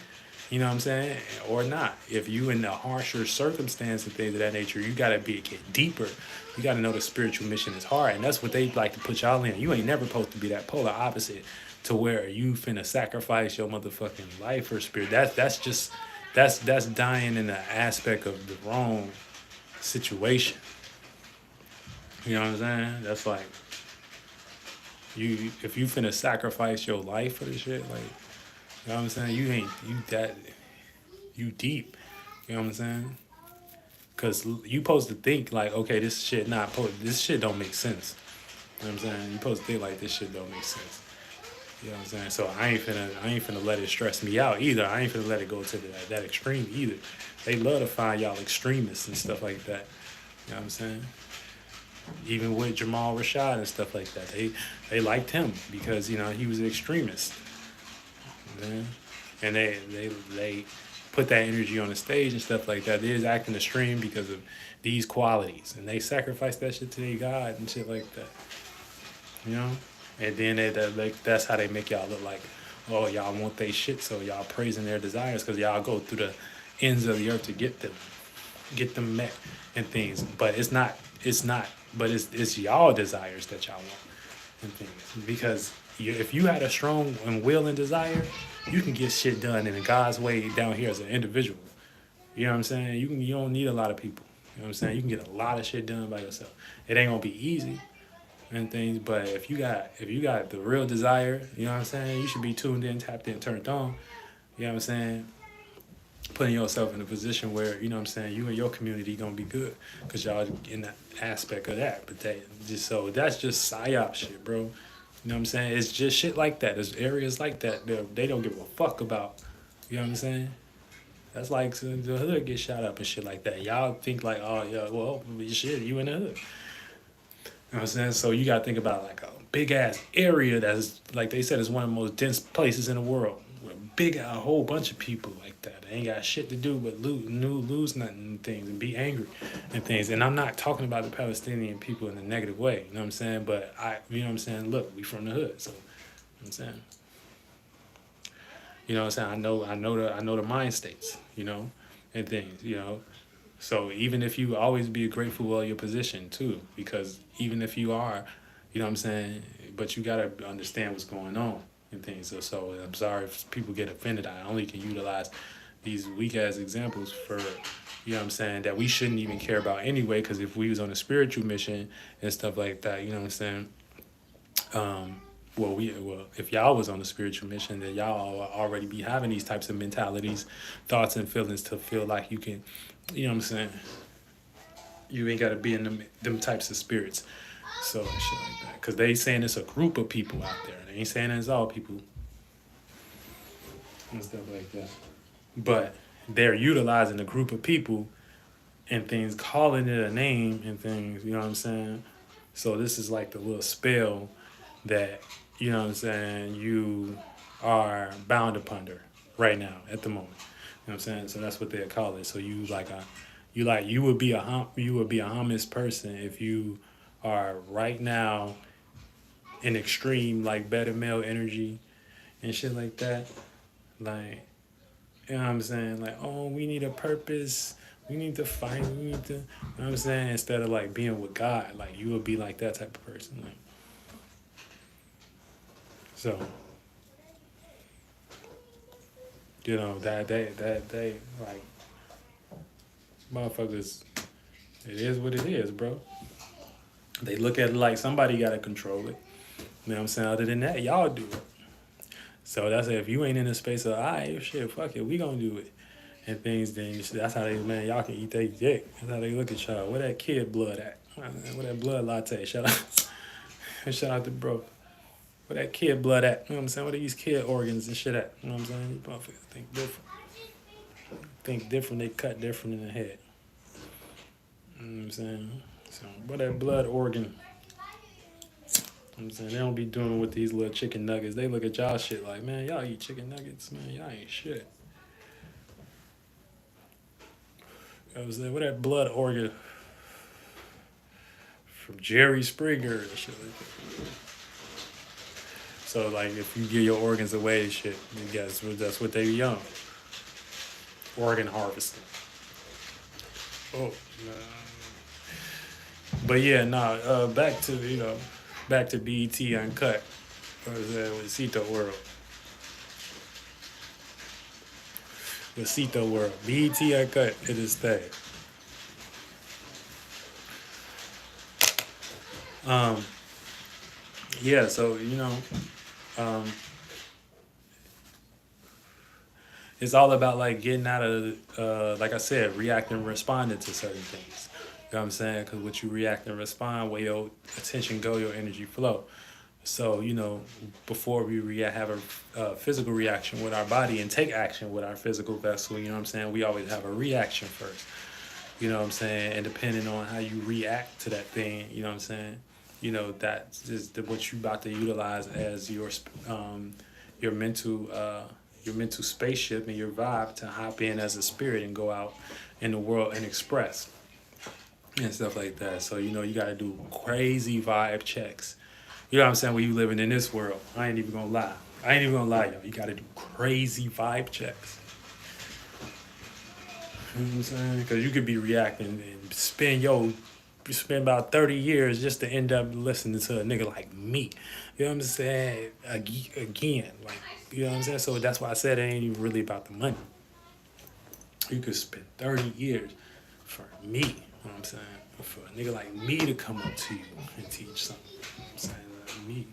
You know what I'm saying? Or not. If you in a harsher circumstance and things of that nature, you gotta get deeper. You gotta know the spiritual mission is hard. And that's what they like to put y'all in. You ain't never supposed to be that polar opposite to where you finna sacrifice your motherfucking life for spirit. That's dying in the aspect of the wrong situation. You know what I'm saying? That's like if you finna sacrifice your life for this shit, like, you know what I'm saying? You deep. You know what I'm saying? Because you supposed to think like, okay, this shit don't make sense. You know what I'm saying? You supposed to think like this shit don't make sense. You know what I'm saying? So I ain't finna let it stress me out either. I ain't finna let it go to that extreme either. They love to find y'all extremists and stuff like that. You know what I'm saying? Even with Jamal Rashad and stuff like that. They liked him because, you know, he was an extremist. And they put that energy on the stage and stuff like that. They is acting extreme because of these qualities, and they sacrifice that shit to their God and shit like that. You know, and then that's how they make y'all look like, oh, y'all want they shit, so y'all praising their desires because y'all go through the ends of the earth to get them met and things. But it's not. But it's y'all desires that y'all want and things because. If you had a strong and will and desire, you can get shit done in God's way down here as an individual. You know what I'm saying? You don't need a lot of people. You know what I'm saying? You can get a lot of shit done by yourself. It ain't gonna be easy and things, but if you got the real desire, you know what I'm saying? You should be tuned in, tapped in, turned on. You know what I'm saying? Putting yourself in a position where, you know what I'm saying, you and your community gonna be good because y'all in that aspect of that. But that's just psyop shit, bro. You know what I'm saying? It's just shit like that. There's areas like that they don't give a fuck about. You know what I'm saying? That's like the hood get shot up and shit like that. Y'all think like, oh, yeah, well, shit, you in the hood. You know what I'm saying? So you got to think about like a big-ass area that's, like they said, is one of the most dense places in the world. With a whole bunch of people like that. They ain't got shit to do but lose nothing and things and be angry and things. And I'm not talking about the Palestinian people in a negative way. You know what I'm saying? But you know what I'm saying? Look, we from the hood. So, you know what I'm saying? You know what I'm saying? I know the mind states, you know, and things, you know. So even if you always be grateful of your position too, because even if you are, you know what I'm saying, but you got to understand what's going on and things. So I'm sorry if people get offended. I only can utilize these weak ass examples for, you know what I'm saying, that we shouldn't even care about anyway, because if we was on a spiritual mission and stuff like that, you know what I'm saying, if y'all was on a spiritual mission, then y'all already be having these types of mentalities, thoughts and feelings to feel like you can, you know what I'm saying, you ain't got to be in them types of spirits. So shit like that, because they saying it's a group of people out there. They ain't saying it's all people and stuff like that. But they're utilizing a group of people and things, calling it a name and things, you know what I'm saying? So this is like the little spell that, you know what I'm saying, you are bound upon right now at the moment. You know what I'm saying? So that's what they call it. So you would be a hummus person if you are right now in extreme like beta male energy and shit like that. Like, you know what I'm saying? Like, oh, we need a purpose. We need to fight. We need to, you know what I'm saying? Instead of like being with God, like you would be like that type of person. Like, so, You know, that they like motherfuckers. It is what it is, bro. They look at it like somebody gotta control it. You know what I'm saying? Other than that, y'all do it. So that's it. If you ain't in the space of, all right, shit, fuck it, we gonna do it. And things, then that's how they, man, y'all can eat their dick. That's how they look at y'all. Where that kid blood at? Where that blood latte? Shout out, shout out to bro. Where that kid blood at? You know what I'm saying? Where these kid organs and shit at? You know what I'm saying? You motherfuckers think different. Think different, they cut different in the head. You know what I'm saying? So, where that blood organ? You know what I'm saying? They don't be doing with these little chicken nuggets. They look at y'all shit like, man, y'all eat chicken nuggets, man. Y'all ain't shit. I was like, where that blood organ from Jerry Springer and shit like that. So like, if you give your organs away, shit, you guys, that's what they be on. Organ harvesting. Oh, no. But yeah, back to back to BET Uncut. What was that with Cito World? The Cito World. BET Uncut, it is thing. Yeah, so it's all about like getting out of like I said, reacting and responding to certain things. You know what I'm saying? Because what you react and respond, where your attention go, your energy flow. So, before we have a physical reaction with our body and take action with our physical vessel, you know what I'm saying? We always have a reaction first. You know what I'm saying? And depending on how you react to that thing, you know what I'm saying? That's just what you about to utilize as your mental spaceship and your vibe to hop in as a spirit and go out in the world and express and stuff like that. So, you got to do crazy vibe checks. You know what I'm saying? When you living in this world, I ain't even gonna lie, y'all. You got to do crazy vibe checks. You know what I'm saying? Because you could be reacting and spend about 30 years just to end up listening to a nigga like me. You know what I'm saying? Again, like, you know what I'm saying? So that's why I said it ain't even really about the money. You could spend 30 years for me, you know what I'm saying? For a nigga like me to come up to you and teach something. You know what I'm saying? Like me.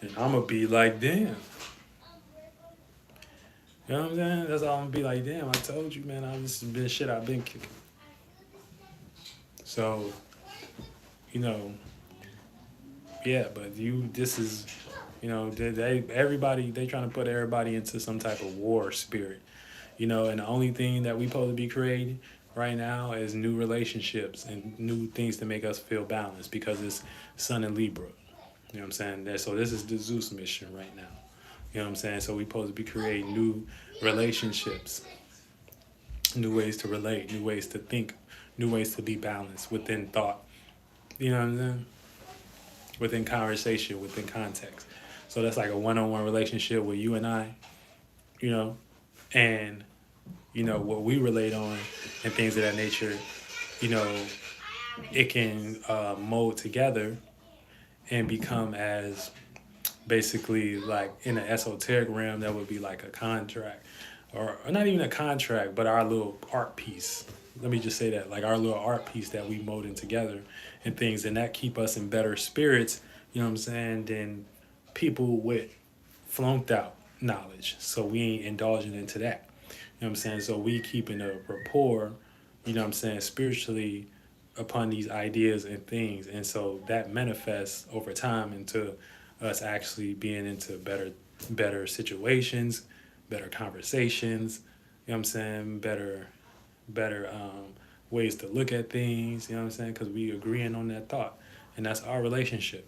And I'm going to be like, damn. You know what I'm saying? That's all I'm going to be like, damn, I told you, man, this has been shit I've been kicking. So, yeah, but this is, they trying to put everybody into some type of war spirit, and the only thing that we supposed to be creating right now is new relationships and new things to make us feel balanced because it's Sun and Libra. You know what I'm saying? So this is the Zeus mission right now. You know what I'm saying? So we supposed to be creating new relationships, new ways to relate, new ways to think, new ways to be balanced within thought. You know what I'm saying? Within conversation, within context. So that's like a one-on-one relationship with you and I, and, what we relate on and things of that nature, it can mold together and become as basically like in the esoteric realm, that would be like a contract or not even a contract, but our little art piece. Let me just say that, like our little art piece that we molding together and things, and that keep us in better spirits, you know what I'm saying, than people with flunked out knowledge. So we ain't indulging into that. You know what I'm saying? So we keeping a rapport, you know what I'm saying, spiritually upon these ideas and things. And so that manifests over time into us actually being into better situations, better conversations, you know what I'm saying, better ways to look at things, you know what I'm saying, because we agreeing on that thought. And that's our relationship.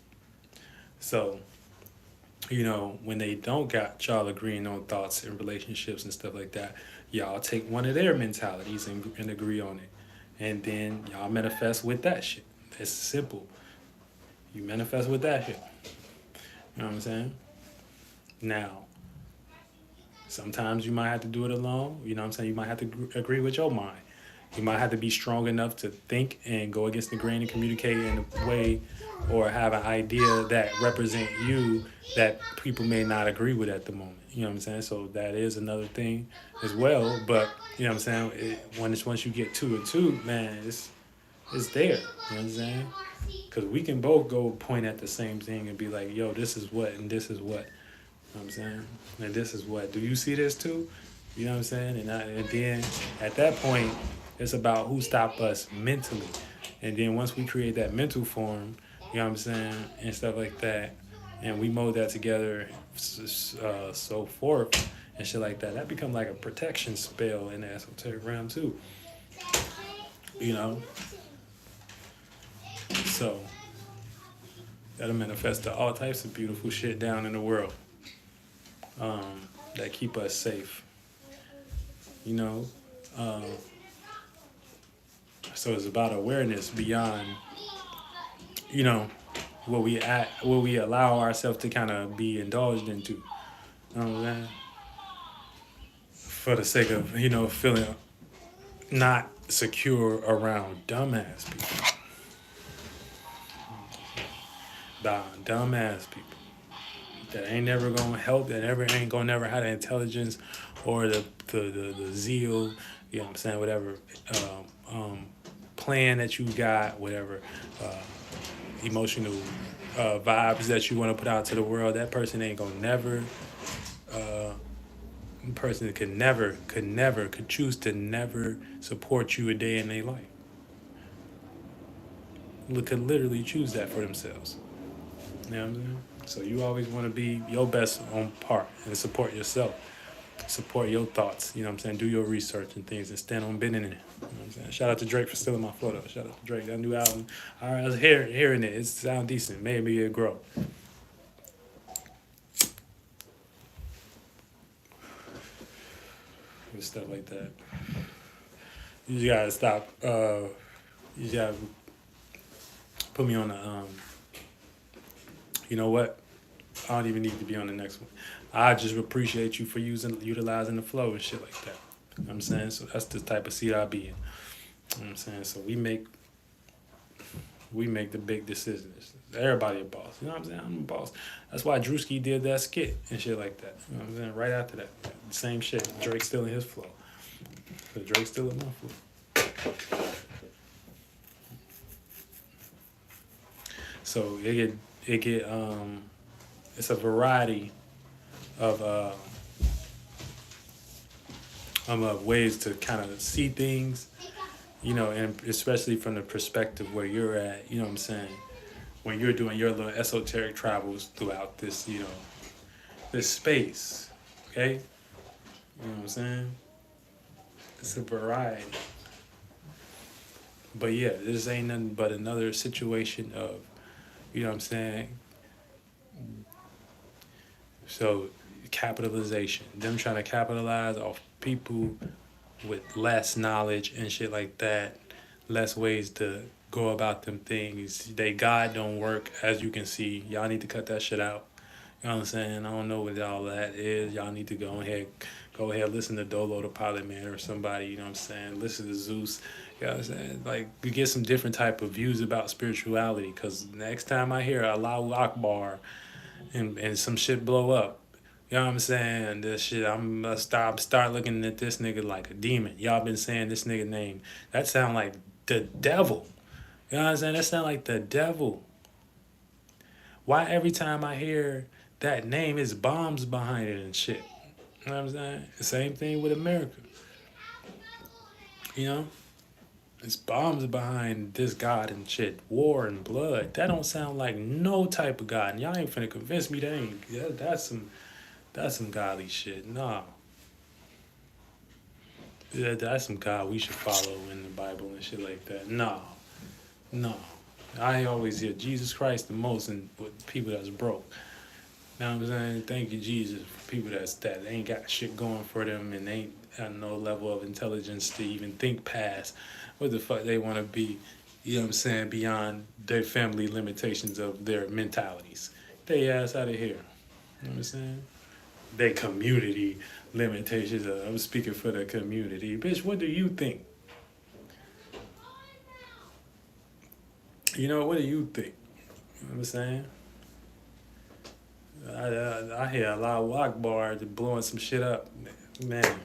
So, when they don't got y'all agreeing on thoughts and relationships and stuff like that, y'all take one of their mentalities and agree on it. And then y'all manifest with that shit. It's simple. You manifest with that shit. You know what I'm saying? Now, sometimes you might have to do it alone. You know what I'm saying? You might have to agree with your mind. You might have to be strong enough to think and go against the grain and communicate in a way or have an idea that represent you that people may not agree with at the moment. You know what I'm saying? So that is another thing as well. But you know what I'm saying? Once you get two and two, man, it's there. You know what I'm saying? Because we can both go point at the same thing and be like, yo, this is what, and this is what. You know what I'm saying? And this is what. Do you see this too? You know what I'm saying? And then at that point, it's about who stop us mentally. And then once we create that mental form, you know what I'm saying, and stuff like that, and we mold that together, so forth, and shit like that, that become like a protection spell in the esoteric realm too. You know? So, that'll manifest to all types of beautiful shit down in the world that keep us safe. You know? So it's about awareness beyond, you know, what we allow ourselves to kind of be indulged into. You know what I'm saying? For the sake of, you know, feeling not secure around dumbass people. Dumbass people that ain't never gonna help, that ain't gonna never have the intelligence or the zeal, you know what I'm saying, whatever plan that you got, whatever emotional vibes that you want to put out to the world. That person ain't gonna never person could choose to never support you a day in their life. Could literally choose that for themselves. You know what I'm saying? So you always want to be your best on part and support yourself. Support your thoughts, you know what I'm saying? Do your research and things and stand on bending in it. You know what I'm saying? Shout out to Drake for stealing my photo. Shout out to Drake. That new album. I was hearing it. It sounds decent. Maybe it'll grow. And stuff like that. You just gotta stop. You just gotta put me on the you know what? I don't even need to be on the next one. I just appreciate you for utilizing the flow and shit like that. You know what I'm saying? So that's the type of seat I be in. You know what I'm saying? So we make the big decisions. Everybody a boss. You know what I'm saying? I'm a boss. That's why Drewski did that skit and shit like that. You know what I'm saying? Right after that. The same shit. Drake stealing his flow. So Drake stealing my flow. So it's a variety of ways to kind of see things, you know, and especially from the perspective where you're at, you know what I'm saying, when you're doing your little esoteric travels throughout this, you know, this space, okay? You know what I'm saying? It's a variety. But yeah, this ain't nothing but another situation of, you know what I'm saying? So capitalization, them trying to capitalize off people with less knowledge and shit like that, less ways to go about them things. They God don't work, as you can see. Y'all need to cut that shit out. You know what I'm saying? I don't know what all that is. Y'all need to go ahead, listen to Dolo the Pilot Man or somebody, you know what I'm saying? Listen to Zeus. You know what I'm saying? Like, you get some different type of views about spirituality, because next time I hear Allahu Akbar and some shit blow up, you know what I'm saying? This shit, I'm gonna start looking at this nigga like a demon. Y'all been saying this nigga name. That sound like the devil. You know what I'm saying? That sound like the devil. Why every time I hear that name, is bombs behind it and shit? You know what I'm saying? The same thing with America. You know? It's bombs behind this God and shit. War and blood. That don't sound like no type of God. And y'all ain't finna convince me that ain't. That's some godly shit. Nah. That's some God we should follow in the Bible and shit like that. No. I always hear Jesus Christ the most and with people that's broke. You know what I'm saying? Thank you, Jesus, for people that ain't got shit going for them and ain't at no level of intelligence to even think past what the fuck they want to be, you know what I'm saying, beyond their family limitations of their mentalities. They ass out of here. You know what I'm saying? Their community limitations. I'm speaking for the community. Bitch, what do you think? You know, what do you think? You know what I'm saying? I hear Allahu Akbar blowing some shit up. Man,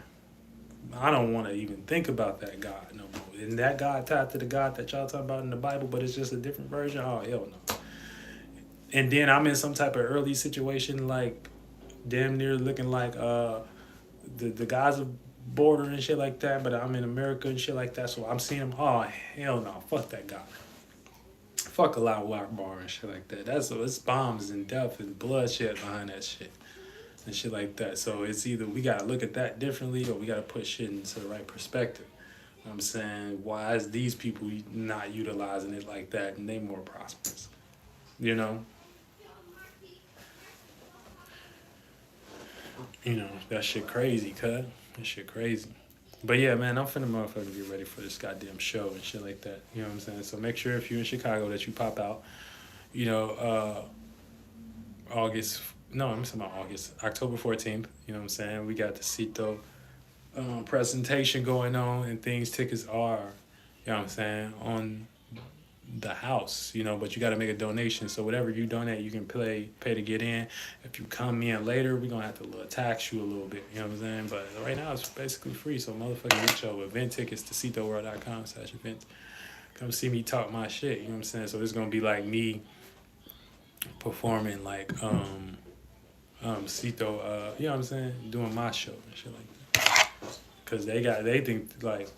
I don't want to even think about that God no more. Isn't that God tied to the God that y'all talking about in the Bible, but it's just a different version? Oh, hell no. And then I'm in some type of early situation, like damn near looking like the Gaza border and shit like that, but I'm in America and shit like that, so I'm seeing them. Oh, hell no. Fuck that God. Fuck Allahu Akbar and shit like that. It's bombs and death and bloodshed behind that shit and shit like that. So it's either we gotta look at that differently or we gotta put shit into the right perspective. You know what I'm saying, why is these people not utilizing it like that and they more prosperous? You know? You know, that shit crazy, cuz. That shit crazy. But yeah, man, I'm finna motherfucking get ready for this goddamn show and shit like that. You know what I'm saying? So make sure if you're in Chicago that you pop out. You know, October 14th. You know what I'm saying? We got the CEITO presentation going on and things. Tickets are, you know what I'm saying, on the house, you know, but you got to make a donation. So whatever you donate, you can pay to get in. If you come in later, we're going to have to tax you a little bit, you know what I'm saying? But right now it's basically free. So motherfucking get your event tickets to CEITOWorld.com/events. Come see me talk my shit, you know what I'm saying? So it's going to be like me performing like CEITO, you know what I'm saying, doing my show and shit like that. Cause they think like,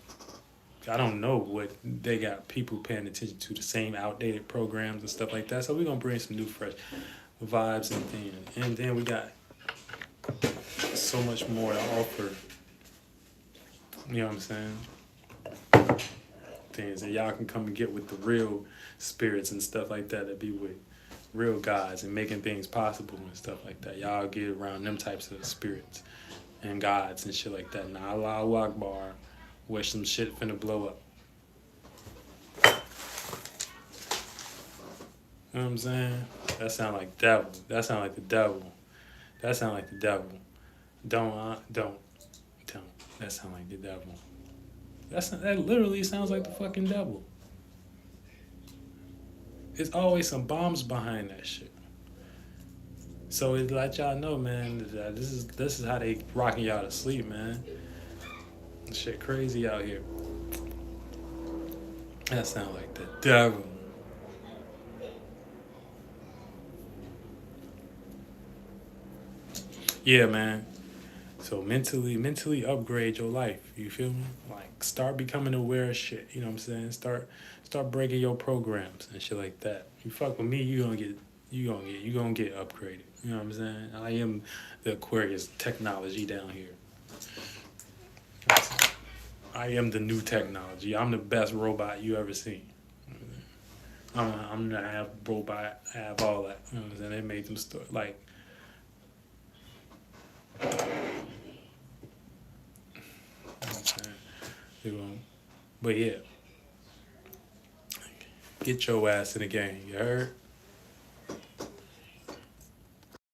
I don't know what they got people paying attention to, the same outdated programs and stuff like that. So we're gonna bring some new fresh vibes and things. And then we got so much more to offer. You know what I'm saying? Things that y'all can come and get with the real spirits and stuff like that be with real gods and making things possible and stuff like that. Y'all get around them types of spirits and gods and shit like that. Now Allahu Akbar, where some shit finna blow up. You know what I'm saying? That sound like devil. That sound like the devil. That sound like the devil. Don't. That sound like the devil. That literally sounds like the fucking devil. It's always some bombs behind that shit. So it let y'all know, man, that this is how they rocking y'all to sleep, man. Shit crazy out here. That sound like the devil. Yeah, man. So mentally upgrade your life. You feel me? Like start becoming aware of shit. You know what I'm saying? Start breaking your programs and shit like that. You fuck with me, you gonna get upgraded. You know what I'm saying? I am the Aquarius technology down here. I am the new technology. I'm the best robot you ever seen. I'm the half robot, half all that. You know what I'm saying? They made them like. But yeah, get your ass in the game. You heard?